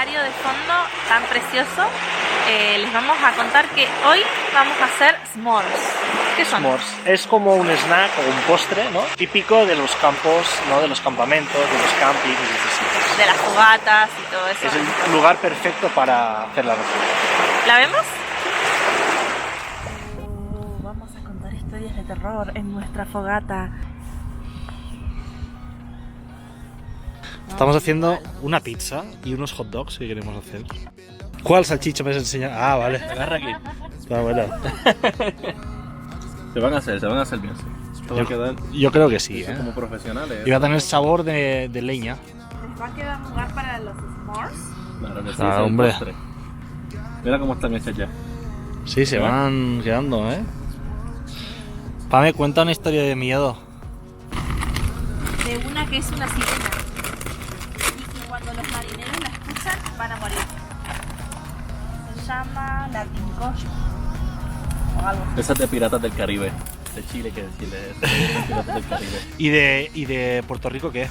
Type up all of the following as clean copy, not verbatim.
escenario de fondo tan precioso, les vamos a contar que hoy vamos a hacer s'mores. ¿Qué son? S'mores es como un snack o un postre, ¿no? Típico de los campos, ¿no? De los campamentos, de los campings, de estos sitios. De las fogatas y todo eso. Es el lugar perfecto para hacer la receta. ¿La vemos? Vamos a contar historias de terror en nuestra fogata. Estamos haciendo una pizza y unos hot dogs que queremos hacer. ¿Cuál salchicha me has enseñado? Ah, vale. Agarra aquí. Está bueno. Se van a hacer bien. Sí. Esto va a quedar Yo creo que sí, ¿eh? como profesionales. Y va a tener sabor de leña. ¿Les va a quedar lugar para los s'mores? Claro que sí, Ah, es el hombre. postre. Mira cómo están hechas ya. Sí, se van quedando, ¿eh? Pame, cuenta una historia de miedo. De una que es una sirena. Y que cuando los marineros la escuchan van a morir. Se llama la Tincoya. O algo así. Esa es de Piratas del Caribe. De Chile, que de Chile es. De Piratas del Caribe. ¿Y de Puerto Rico qué?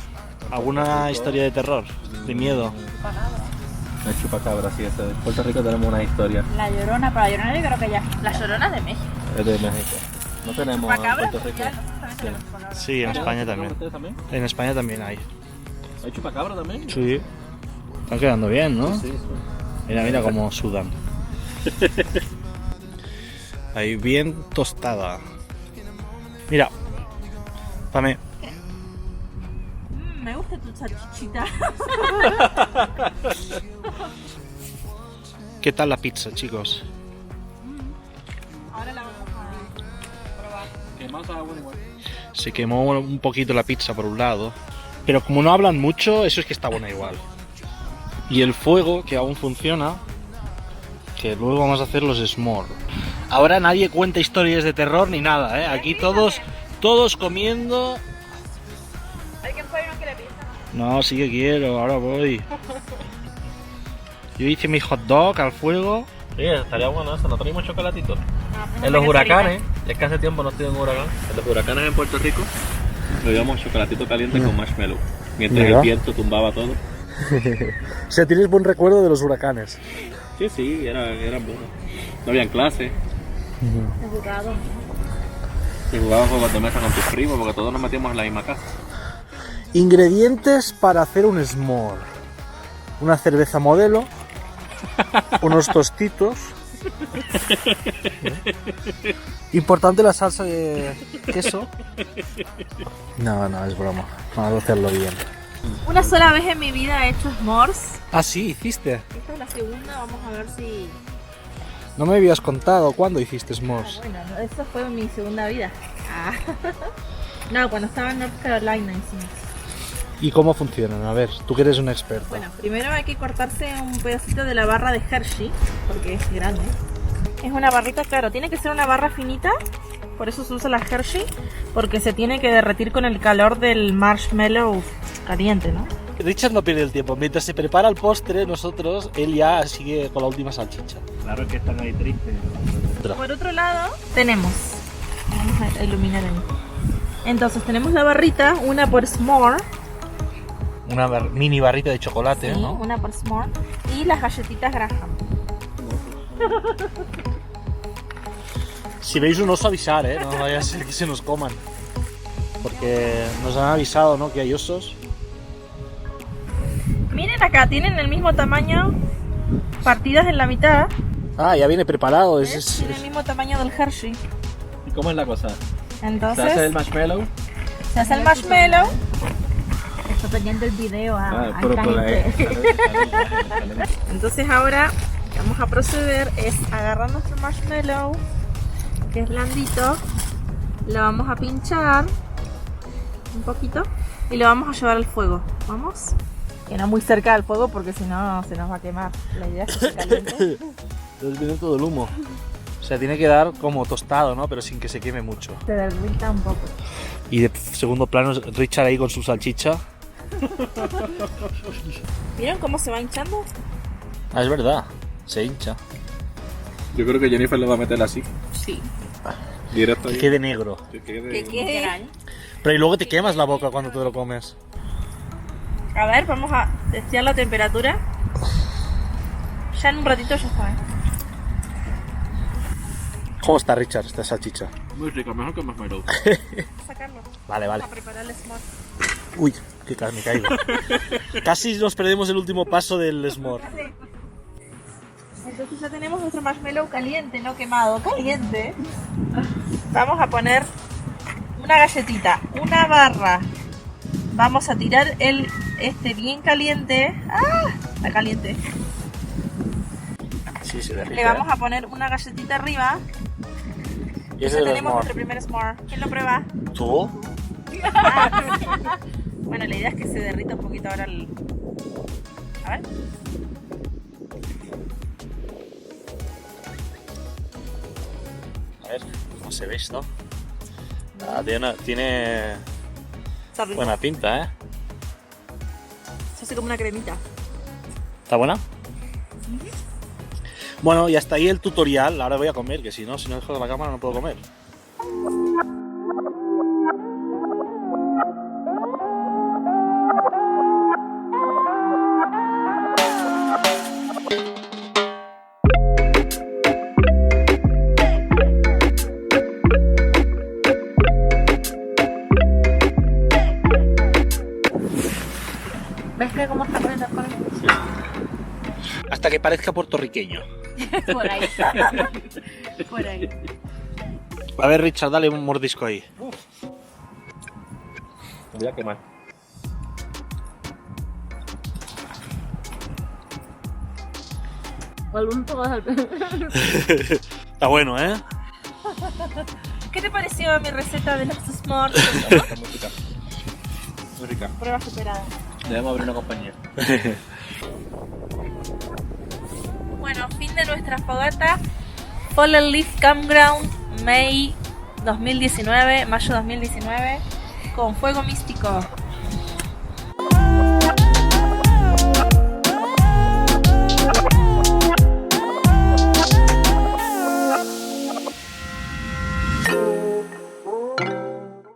¿Alguna historia de terror? ¿De miedo? El chupacabra, sí, esa. En Puerto Rico tenemos una historia. La Llorona, para la Llorona yo creo que ya. La Llorona es de México. Es de México. No tenemos en Chupacabra, Puerto Rico. ya, nosotros también tenemos chupacabra. Sí, en España también. ¿Ustedes también? En España también hay. ¿Hay chupacabra también? Sí. Están quedando bien, ¿no? Sí, sí. Mira, mira cómo sudan. Ahí bien tostada. Mira. Pame. Me gusta tu salchichita. ¿Qué tal la pizza, chicos? Ahora la vamos a probar. ¿Qué más agua igual? Se quemó un poquito la pizza por un lado. Pero como no hablan mucho, eso es que está buena igual. Y el fuego, que aún funciona, que luego vamos a hacer los s'mores. Ahora nadie cuenta historias de terror ni nada, ¿eh? Aquí todos comiendo. ¿Alguien fue y no quiere pizza? No, sí que quiero, ahora voy. Yo hice mi hot dog al fuego. Sí, estaría bueno eso. ¿No tenemos chocolatitos? En los huracanes, es que hace tiempo no estoy en un huracán. En los huracanes en Puerto Rico, bebíamos chocolatito caliente con marshmallow. Mientras Mira. el viento tumbaba todo. O sea, tienes buen recuerdo de los huracanes. Sí, eran buenos. No habían clase. Es jugado. Se jugaban juegos de mesa con tus primos porque todos nos metíamos en la misma casa. Ingredientes para hacer un s'more. Una cerveza modelo. Unos tostitos. Importante la salsa de queso. No, es broma. Vamos a hacerlo bien. Una sola vez en mi vida he hecho s'mores. Ah, sí, hiciste. Esta es la segunda, vamos a ver si... No me habías contado cuándo hiciste s'mores. Bueno, no, eso fue mi segunda vida. No, cuando estaba en North Carolina hicimos. ¿Y cómo funcionan? A ver, tú que eres un experto. Bueno, primero hay que cortarse un pedacito de la barra de Hershey, porque es grande. Es una barrita, claro, tiene que ser una barra finita, por eso se usa la Hershey, porque se tiene que derretir con el calor del marshmallow caliente, ¿no? Richard no pierde el tiempo. Mientras se prepara el postre, nosotros, él ya sigue con la última salchicha. Claro que están ahí tristes. Por otro lado, tenemos, vamos a iluminar ahí. Entonces tenemos la barrita, una por s'more, Una mini barrita de chocolate, sí, ¿no? una por s'more, y las galletitas Graham. Si veis un oso, avisar, ¿eh? No vaya a ser que se nos coman. Porque nos han avisado, ¿no? Que hay osos. Miren acá, tienen el mismo tamaño, partidas en la mitad. Ah, ya viene preparado. ¿Ves? Tiene el mismo tamaño del Hershey. ¿Y cómo es la cosa? Entonces, ¿Se hace el marshmallow? se hace el marshmallow. Estoy pendiente el video a pero por ahí. Entonces ahora lo que vamos a proceder es agarrar nuestro marshmallow, que es blandito, lo vamos a pinchar un poquito y lo vamos a llevar al fuego. ¿Vamos? Que no muy cerca del fuego porque si no se nos va a quemar. La idea es que se caliente. Entonces viene todo el humo. O sea, tiene que dar como tostado, ¿no? Pero sin que se queme mucho. Se derrita un poco. Y de segundo plano, Richard ahí con su salchicha. ¿Vieron cómo se va hinchando? Ah, es verdad. Se hincha. Yo creo que Jennifer lo va a meter así. Sí. Directo Que ahí. quede negro. Que quede- ¿Qué quede? Pero y luego te quemas la boca cuando te lo comes. A ver, vamos a testear la temperatura. Ya en un ratito ya está, ¿eh? ¿Cómo está, Richard, esta salchicha? Muy rica, mejor que marshmallow. Sacarlo. Vale, vale. A preparar el s'more. Uy, que casi me caigo. Casi nos perdemos el último paso del s'more. Entonces ya tenemos nuestro marshmallow caliente, no quemado, caliente. Vamos a poner una galletita, una barra. Vamos a tirar el bien caliente. ¡Ah! Está caliente. Sí, se derrite. Le vamos a poner una galletita arriba. Y ese Ya es el tenemos s'more. nuestro primer s'more. ¿Quién lo prueba? ¿Tú? Bueno, la idea es que se derrita un poquito ahora el... A ver. A ver, ¿cómo se ve esto? Ah, tiene Está rico. buena pinta, ¿eh? Se hace como una cremita. ¿Está buena? Bueno, y hasta ahí el tutorial. Ahora voy a comer, que si no dejo la cámara no puedo comer. ¿Ves que cómo está poniendo el color? Hasta que parezca puertorriqueño. Por ahí. Por ahí. A ver, Richard, dale un mordisco ahí. Me voy a quemar. Está bueno, ¿eh? ¿Qué te pareció mi receta de los s'mores? Está muy rica. Muy rica. Prueba superada. Debemos abrir una compañía. Bueno, fin de nuestra fogata. Fallen Leaf Campground, mayo 2019, con fuego místico.